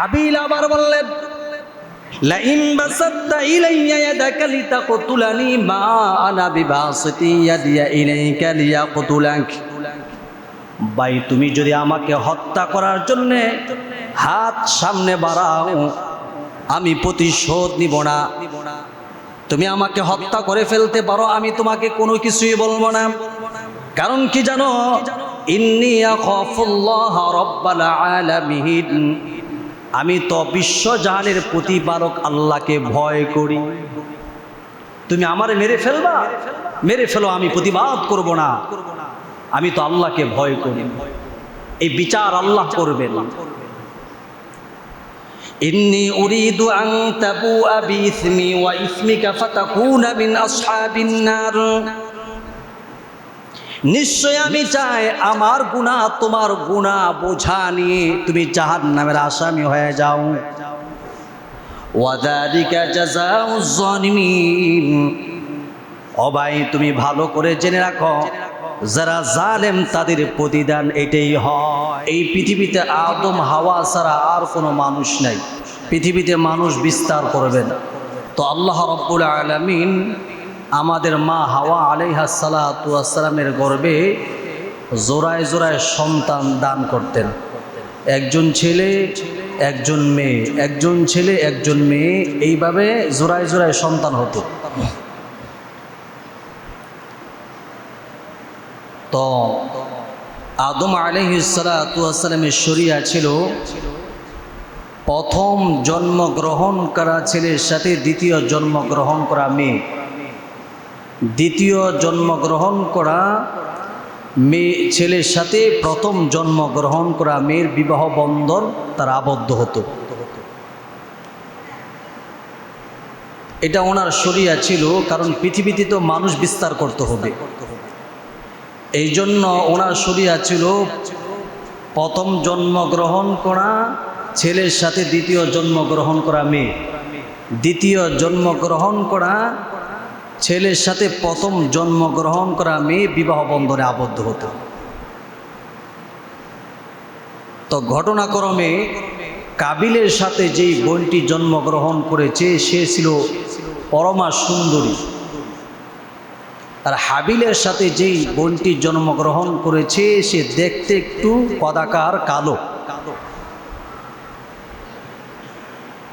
হাবিল আবার বললেন, লাইন বাসাত্তা ইলাইয়া ইয়াদাকা লিতাকতুলানি মা আনা বিবাসিতি ইয়াদিয়া ইলাইকা লিয়াকতুলাক। ভাই, তুমি যদি আমাকে হত্যা করার জন্য হাত সামনে বাড়াও, আমি প্রতিশোধ নিব না। তুমি আমাকে হত্যা করে ফেলতে পারো, আমি তোমাকে কোনো কিছুই বলবো না। কারণ কি জানো? ইন্নী আখাফুল্লাহ রাব্বাল আলামিন, আমি তো বিশ্বজাহানের প্রতিপালক আল্লাহকে ভয় করি। তুমি আমারে মেরে ফেলবা, মেরে ফেলো, আমি প্রতিবাদ করব না। আমি তো আল্লাহকে ভয় করি। এই বিচার আল্লাহ করবেন। ইন্নী উরিদু আন তাবুআ বিইসমি ওয়া ইসমিকা ফাতাকুনা মিন আসহাবিন নার। নিশ্চয় আমি চাই আমার গুনাহ তোমার গুনাহ বোঝা নিয়ে তুমি জাহান্নামের আসামি হয়ে যাও। ওয়া যালিকা জাযাউজ জালিমিন। ও ভাই, তুমি ভালো করে জেনে রাখো, যারা জালেম তাদের প্রতিদান এটাই হয়। এই পৃথিবীতে আদম হাওয়া ছাড়া আর কোনো মানুষ নাই। পৃথিবীতে মানুষ বিস্তার করবেন তো আল্লাহ রাব্বুল আলামিন আমাদের মা হাওয়া আলাইহিস সালাতু ওয়াস সালামের গর্ভে জোড়ায় জোড়ায় সন্তান দান করতেন। একজন ছেলে একজন মেয়ে, একজন ছেলে একজন মেয়ে, এইভাবে জোড়ায় জোড়ায় সন্তান হতো। তো আদম আলাইহিস সালাতু ওয়াস সালামের শরিয়া ছিল প্রথম জন্মগ্রহণ করা ছেলের সাথে দ্বিতীয় জন্মগ্রহণ করা মেয়ে, দ্বিতীয় জন্মগ্রহণ করা মেয়ে ছেলের সাথে প্রথম জন্মগ্রহণ করা মেয়ের বিবাহ বন্ধন তারা আবদ্ধ হতো। এটা ওনার শরিয়া ছিল, কারণ পৃথিবীতে তো মানুষ বিস্তার করতে হবে। এই জন্য ওনার শরিয়া ছিল প্রথম জন্মগ্রহণ করা ছেলের সাথে দ্বিতীয় জন্মগ্রহণ করা মেয়ে, দ্বিতীয় জন্মগ্রহণ করা ছেলের সাথে প্রথম জন্মগ্রহণ করা মেয়ে বিবাহ বন্ধনে আবদ্ধ হতো। তো ঘটনাক্রমে কাবিলের সাথে যেই বোনটি জন্মগ্রহণ করেছে সে ছিল পরমা সুন্দরী, আর হাবিলের সাথে যেই বোনটি জন্মগ্রহণ করেছে সে দেখতে একটু কদাকার কালো।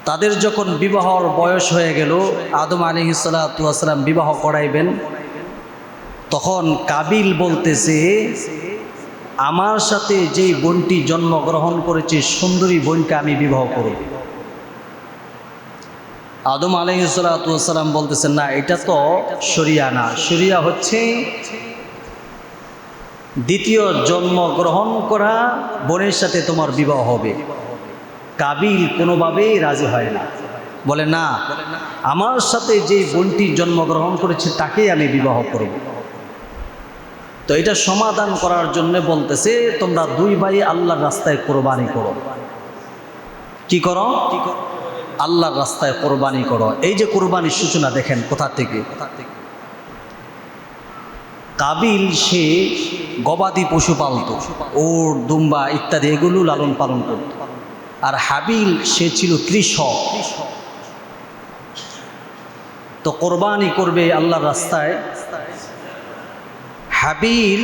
তাদের যখন বিবাহর বয়স হয়ে গেল, আদম আলাইহিস সালাতু ওয়াস সালাম বিবাহ করাইবেন, তখন কাবিল বলতেছে, আমার সাথে যেই বোনটি জন্মগ্রহণ করেছে সুন্দরী বোনকে আমি বিবাহ করব। আদম আলাইহিস সালাতু ওয়াস সালাম বলতেছেন, না, এটা তো শরিয়া না। শরিয়া হচ্ছে দ্বিতীয় জন্মগ্রহণ করা বোনের সাথে তোমার বিবাহ হবে। কাবিল কোনোভাবেই রাজি হয় না, বলে না, আমার সাথে যে বোনটি জন্মগ্রহণ করেছে তাকেই আমি বিবাহ করব। তো এটা সমাধান করার জন্য বলতেছে, তোমরা দুই ভাই আল্লাহর রাস্তায় কোরবানি করো। কি করো? আল্লাহর রাস্তায় কোরবানি করো। এই যে কোরবানির সূচনা দেখেন কোথা থেকে। কাবিল সে গবাদি পশু পালত, ওট দুম্বা ইত্যাদি এগুলো লালন পালন করত। আর হাবিল সে ছিল কৃষক। তো কোরবানি করবে আল্লাহর রাস্তায়। হাবিল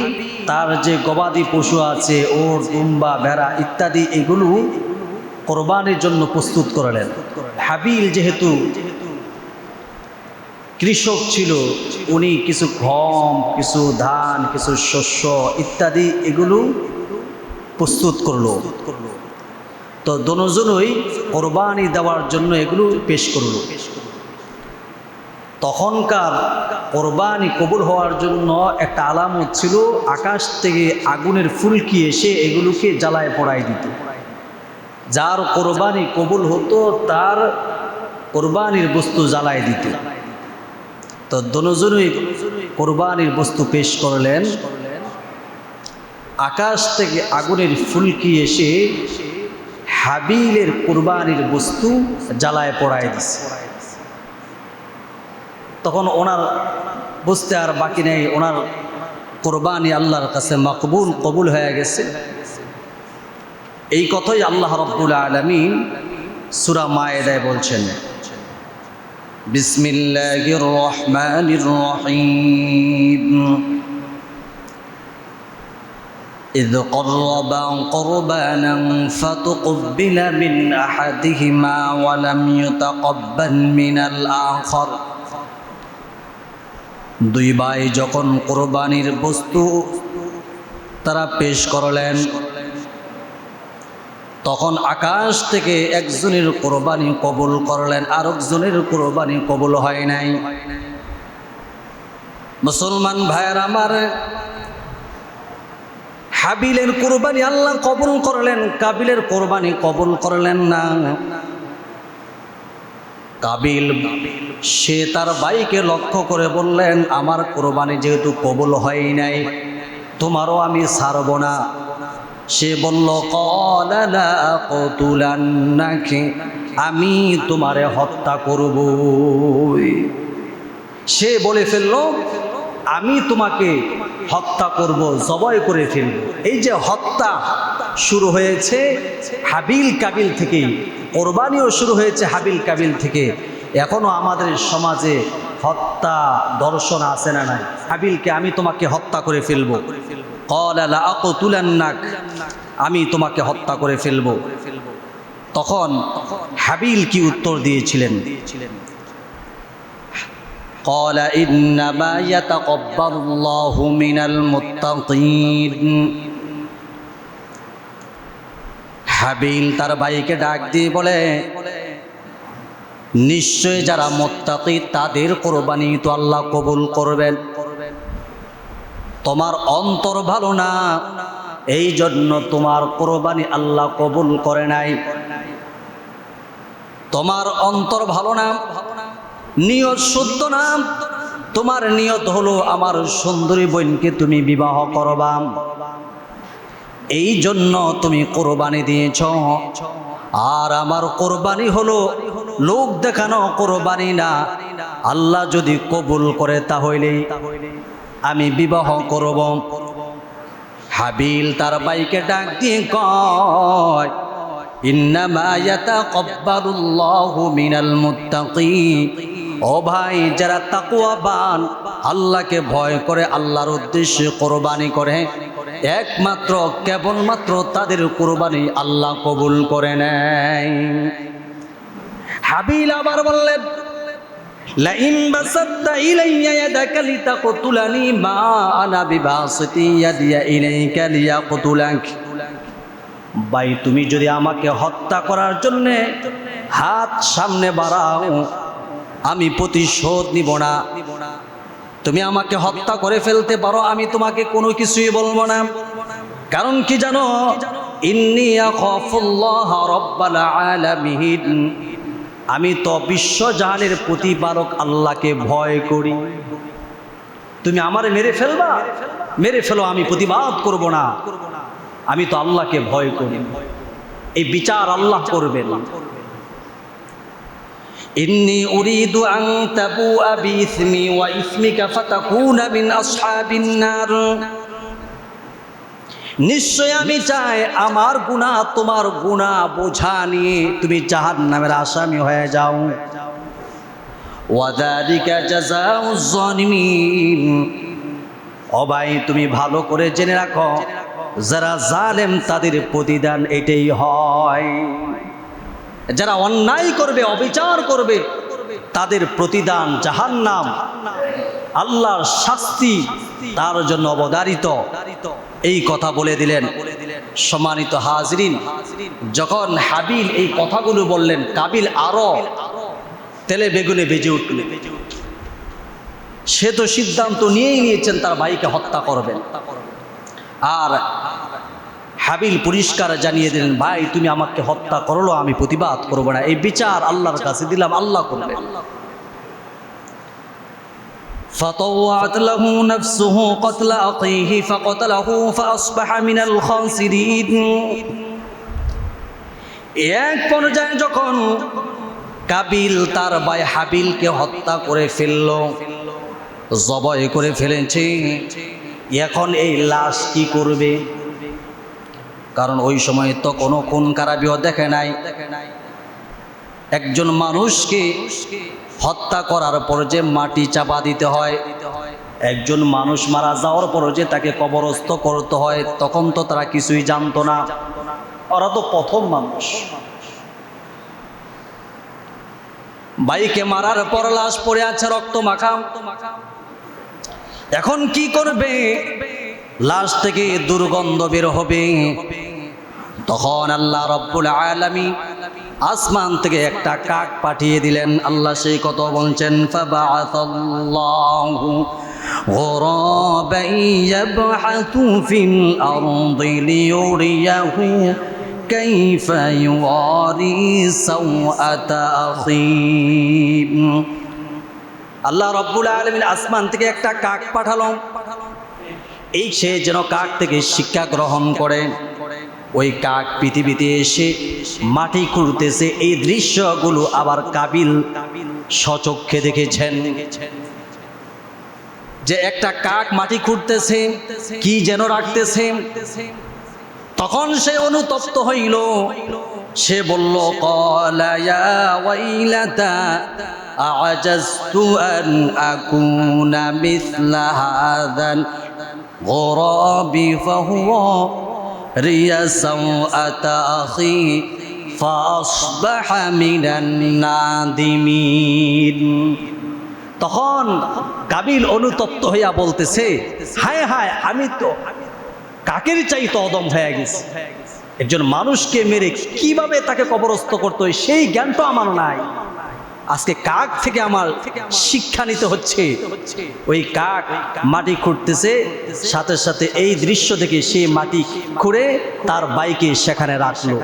তার যে গবাদি পশু আছে, ওট দুম্বা ভেড়া ইত্যাদি এগুলো কোরবানির জন্য প্রস্তুত করলেন। হাবিল যেহেতু কৃষক ছিল, উনি কিছু গম, কিছু ধান, কিছু শস্য ইত্যাদি এগুলো প্রস্তুত করলো। তো দুজনই কোরবানি দেওয়ার জন্য এগুলো পেশ করলো। তখনকার কোরবানি কবুল হওয়ার জন্য একটা আলামত ছিল, আকাশ থেকে আগুনের ফুলকি এসে এগুলোকে জ্বালায় পোড়াই দিত। যার কোরবানি কবুল হতো তার কোরবানির বস্তু জ্বালায় দিত। তো দুজনই কোরবানির বস্তু পেশ করলেন। আকাশ থেকে আগুনের ফুলকি এসে হাবিলের কোরবানির বস্তু জ্বালায় পোড়ায় দিছে। তখন ওনার বুঝতে আর বাকি নেই, ওনার কোরবানি আল্লাহর কাছে কবুল হয়ে গেছে। এই কথাই আল্লাহ রাব্বুল আলামিন সূরা মায়েদায় বলছেন, বিসমিল্লাহির রহমানির রহিম, إذ قربا قربانا فتقبل من أحدهما ولم يتقبل من الآخر। দুই ভাই যখন কুরবানির বস্তু তারা পেশ করলেন, তখন আকাশ থেকে একজনের কুরবানি কবুল করলেন, আরেকজনের কুরবানি কবুল হয় নাই। মুসলমান ভাইয়ের আমার, হাবিলের কুরবানি আল্লাহ কবুল করলেন, কাবিলের কুরবানি কবুল করলেন না। কাবিল সে তার ভাইকে লক্ষ্য করে বললেন, আমার কুরবানি যেহেতু কবুল হয় নাই, তোমারও আমি ছাড়ব না। সে বলল, ক্বালা লা আকতুলান্নাকি, আমি তোমারে হত্যা করব। সে বলে ফেলল, আমি তোমাকে হত্যা করব, জবাই করে ফেলব। এই যে হত্যা শুরু হয়েছে হাবিল কাবিল থেকে, কোরবানিও শুরু হয়েছে হাবিল কাবিল থেকে। এখনো আমাদের সমাজে হত্যা দর্শন আছে না নাই? হাবিলকে আমি তোমাকে হত্যা করে ফেলব, ক্বালা লা আকতুলান্নাক, আমি তোমাকে হত্যা করে ফেলব। তখন হাবিল কি উত্তর দিয়েছিলেন? قال إنما يتقبل الله من المتقين। হাবিল তার ভাইকে ডাক দিয়ে বলে, নিশ্চয় যারা মুত্তাকি তাদের কুরবানি তো আল্লাহ কবুল করবেন। তোমার অন্তর ভালো না, এই জন্য তোমার কুরবানি আল্লাহ কবুল করে নাই। তোমার অন্তর ভালো না, নিয়ত শুদ্ধ না, তোমার নিয়ত হলো আমার সুন্দরী বোনকে তুমি বিবাহ করবা, এই জন্য তুমি কোরবানি দিয়েছ। আর আমার কোরবানি হলো লোক দেখানো কোরবানি না, আল্লাহ যদি কবুল করে তাহলে আমি বিবাহ করব। হাবিল তার ভাইকে ডাক দিয়ে কয়, ইন্নামা ইয়াতাকাব্বালুল্লাহু মিনাল মুত্তাকিন। ও ভাই, যারা তাকওয়াবান, আল্লাহকে ভয় করে, আল্লাহর উদ্দেশ্যে কোরবানি করে, একমাত্র কেবলমাত্র তাদের কোরবানি আল্লাহ কবুল করে নেয়। হাবিল আবার বললেন, লাইন বাসাত্তা ইলাইয়া ইয়াদাকা লিতাকতুলানি মা আনা বিবাসিতি ইয়াদিয়া ইলাইকা লিয়াকতুলাক। ভাই, তুমি যদি আমাকে হত্যা করার জন্য হাত সামনে বাড়াও, আমি প্রতিশোধ নিব না। তুমি আমাকে হত্যা করে ফেলতে পারো, আমি তোমাকে কোনো কিছুই বলবো না। কারণ কি জানো? ইন্নী আখাফুল্লাহ রাব্বাল আলামিন, আমি তো বিশ্বজাহানের প্রতিপালক আল্লাহকে ভয় করি। তুমি আমারে মেরে ফেলবা, মেরে ফেলো, আমি প্রতিবাদ করব না। আমি তো আল্লাহকে ভয় করি, এই বিচার আল্লাহ করবেন। ইন্নী উরিদু আন তাবুআ বিইসমি ওয়া ইসমিকা ফাতাকুনা মিন আসহাবিন নার। নিশ্চয় আমি চাই আমার গুনাহ তোমার গুনাহ বোঝা নিয়ে তুমি জাহান্নামের আসামি হয়ে যাও। ওয়া যালিকা জাযাউজ জালিমিন। ও ভাই, তুমি ভালো করে জেনে রাখো, যারা জালেম তাদের প্রতিদান এটাই হয়। যারা অন্যায় করবে, অবিচার করবে, তাদের প্রতিদান জাহান্নাম, আল্লাহর শাস্তি তার জন্য অবধারিত। এই কথা বলে দিলেন। সম্মানিত হাজরিন, যখন হাবিল এই কথাগুলো বললেন, কাবিল আরো তেলে বেগুনে বেজে উঠল। সে তো সিদ্ধান্ত নিয়েই নিয়েছেন তার ভাইকে হত্যা করবেন। আর হাবিল পরিষ্কার জানিয়ে দিলেন, ভাই তুমি আমাকে হত্যা করলো, আমি প্রতিবাদ করব না, এই বিচার আল্লাহর কাছে দিলাম, আল্লাহ করবেন। فطوعت له نفسه قتل أخيه فقتله فأصبح من الخاسرين। এক পর্যায়ে যখন কাবিল তার ভাই হাবিলকে হত্যা করে ফেলল, জবাই করে ফেলেছে, এখন এই লাশ কি করবে? কারণ ওই সময় তো কোনো খুন খারাপিও দেখে নাই। একজন মানুষকে হত্যা করার পর যে মাটি চাপা দিতে হয়, একজন মানুষ মারা যাওয়ার পর যে তাকে কবরস্থ করতে হয়, তখন তো তারা কিছুই জানতো না। ওরা তো প্রথম মানুষ। ভাইকে মারার পর লাশ পড়ে আছে রক্ত মাখা। এখন কি করবে? লাশ থেকে দুর্গন্ধ বের হবে। তখন আল্লাহ রাব্বুল আলামিন আসমান থেকে একটা কাক পাঠিয়ে দিলেন। আল্লাহ সেই কথা বলছেন, ফাবাআসাল্লাহু গুরাবান ইয়াবহাতু ফিল আরদি লিয়ুরিয়াহু কাইফা ইউয়ারি সাওআতা আখিব। আল্লাহ রাব্বুল আলামিন আসমান থেকে একটা কাক পাঠালো, এই সে যেন কাক থেকে শিক্ষা গ্রহণ করে। ওই কাক পৃথিবীতে এসে মাটি খুঁড়তেছে। এই দৃশ্যগুলো আবার কাবিল স্বচক্ষে দেখেছেন যে একটা কাক মাটি খুঁড়তেছে, কি যেন রাখতেছে। তখন সে অনুতপ্ত হইল। সে বলল, ক্বালা ইয়া ওয়াইলাতা আ'জাজতু আন আকুনা মিছলা হাযাল গুরাবি ফাহুয়া রিয়া সাওআতা আখি ফাসবাহা মিনান নাদিমিন। তখন কাবিল অনুতপ্ত হইয়া বলতেছে, হায় হায়, আমি তো কাকের চাইতে অদম হয়ে গেছি। একজন মানুষকে মেরে কিভাবে তাকে কবরস্থ করতে হয় সেই জ্ঞান তো আমার নাই। আজকে কাক থেকে আমার শিক্ষা নিতে হচ্ছে। ওই কাক মাটি খুঁড়তেছে, সাথে সাথে এই দৃশ্য দেখে সে মাটি খুঁড়ে তার ভাইকে সেখানে রাখলো।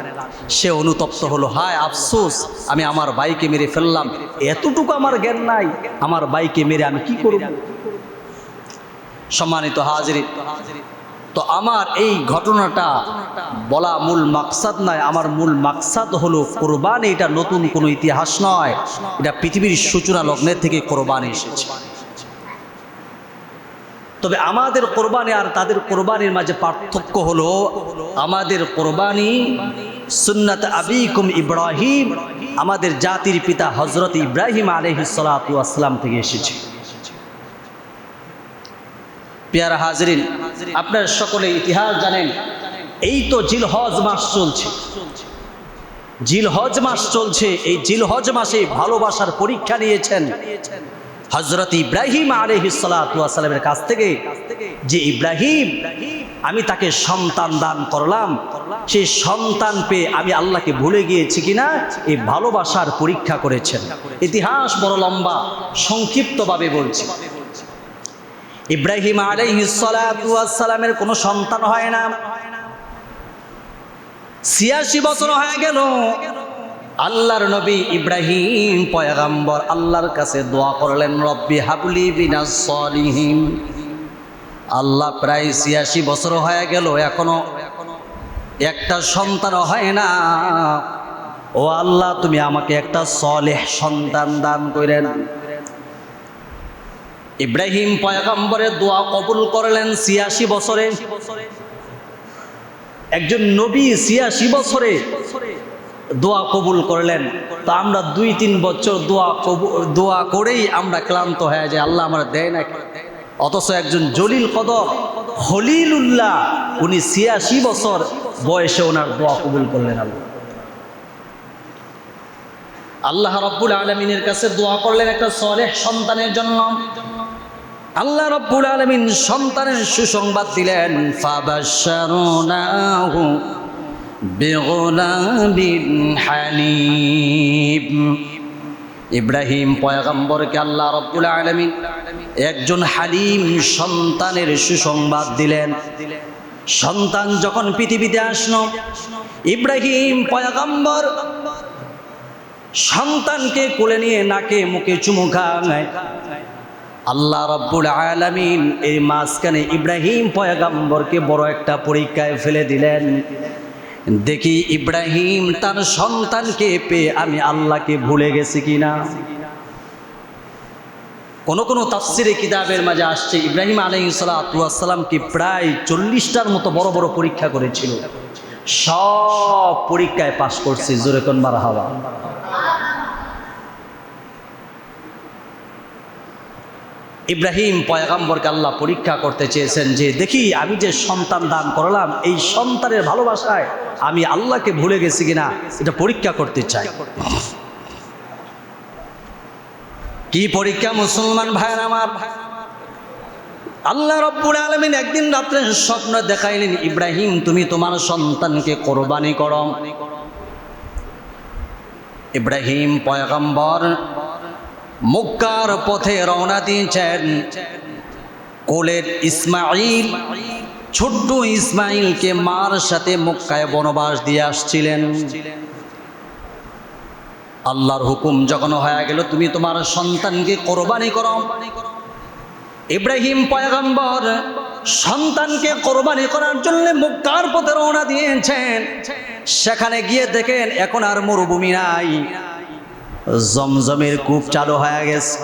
সে অনুতপ্ত হলো, হায় আফসোস, আমি আমার ভাইকে মেরে ফেললাম, এতটুকু আমার জ্ঞান নাই, আমার ভাইকে মেরে আমি কি করব। সম্মানিত হাজিরিন, তো আমার এই ঘটনাটা বলা মূল মাকসাদ নয়। আমার মূল মাকসাদ হলো কোরবানি। এটা নতুন কোনো ইতিহাস নয়, এটা পৃথিবীর সূচনা লগ্নের থেকে কোরবানি এসেছে। তবে আমাদের কোরবানি আর তাদের কোরবানির মাঝে পার্থক্য হলো, আমাদের কোরবানি সুন্নাত আবিকুম ইব্রাহিম, আমাদের জাতির পিতা হযরত ইব্রাহিম আলাইহিস সালাতু ওয়াস সালাম থেকে এসেছে। প্রিয় হাজিরিন, আপনারা সকলে ইতিহাস জানেন। এই তো জিলহজ মাস চলছে, জিলহজ মাস চলছে। এই জিলহজ মাসে ভালোবাসার পরীক্ষা নিয়েছেন হযরত ইব্রাহিম আলাইহিস সালাতু ওয়াস সালামের কাছ থেকে, যে ইব্রাহিম, আমি তাকে সন্তান দান করলাম, সেই সন্তান পেয়ে আমি আল্লাহকে ভুলে গিয়েছি কিনা এই ভালোবাসার পরীক্ষা করেছেন। ইতিহাস বড় লম্বা, সংক্ষিপ্তভাবে বলছি। ইব্রাহিম আলাইহিস সালাতু ওয়াস সালামের কোনো সন্তান হয় না। ৮৬ বছর হয়ে গেল। আল্লাহর নবী ইব্রাহিম পয়গম্বর আল্লাহর কাছে দোয়া করলেন, রব্বি হাবলি বিনাস সলিহিন। আল্লাহ, প্রায় ৮৬ বছর হয়ে গেল, এখনো একটা সন্তান হয় না। ও আল্লাহ, তুমি আমাকে একটা সলেহ সন্তান দান করেন। ইব্রাহিম পয়গম্বরের দোয়া কবুল করলেন ৮৬ বছরে। একজন নবী ৮৬ বছরে দোয়া কবুল করলেন। তো আমরা ২-৩ বছর দোয়া করেই আমরা ক্লান্ত হয়ে যাই, আল্লাহ আমরা দেয় না। অথচ একজন জলিল কদর খলিলুল্লাহ, উনি ৮৬ বছর বয়সে ওনার দোয়া কবুল করলেন। আল্লাহ রাব্বুল আলামিনের কাছে দোয়া করলেন একটা সলেহ সন্তানের জন্য। আল্লাহ রাব্বুল আলামিন সন্তানের সুসংবাদ দিলেন, ফাবাশশারনাহু বিগুলামিন হালিম। ইব্রাহিম পয়গম্বরকে আল্লাহ রাব্বুল আলামিন একজন হালিম সন্তানের সুসংবাদ দিলেন। সন্তান যখন পৃথিবীতে আসলো, ইব্রাহিম পয়গম্বর সন্তানকে কোলে নিয়ে নাকে মুখে চুমু খায়। আল্লাহ রাব্বুল আলামিন এই মাঝখানে ইব্রাহিম পয়গম্বরকে বড় একটা পরীক্ষায় ফেলে দিলেন। দেখি ইব্রাহিম তার সন্তানকে পেয়ে আমি আল্লাহকে ভুলে গেছি কিনা। কোন তাফসিরে কিতাবের মাঝে আসছে, ইব্রাহিম আলাইহিস সালাতু ওয়াস সালামকে প্রায় 40টার মতো বড় বড় পরীক্ষা করেছিল। সব পরীক্ষায় পাশ করছে। জোরে কোন মারহাবা। ইব্রাহিম পয়গম্বরকে আল্লাহ পরীক্ষা করতে চেয়েছেন যে দেখি আমি যে সন্তান দান করলাম এই সন্তানের ভালোবাসায় আমি আল্লাহকে ভুলে গেছি কিনা এটা পরীক্ষা করতে চাই। কি পরীক্ষা মুসলমান ভাইয়ের আমার? আল্লাহ রাব্বুল আলামিন একদিন রাত্রে স্বপ্ন দেখাইলেন, ইব্রাহিম তুমি তোমার সন্তানকে কোরবানি করো। ইব্রাহিম পয়গম্বর মক্কার পথে রওনা দিয়েছেন। কোলের ইসমাইল, ছোট্ট ইসমাইলকে মার সাথে মক্কায় বনবাস দিয়ে আসছিলেন। আল্লাহর হুকুম যখন হয়ে গেল তুমি তোমার সন্তানকে কোরবানি করো, ইব্রাহিম পয়গম্বর সন্তানকে কোরবানি করার জন্য মক্কার পথে রওনা দিয়েছেন। সেখানে গিয়ে দেখেন এখন আর মরুভূমি নাই, জমজমের কূপ চালু হয়ে গেছে।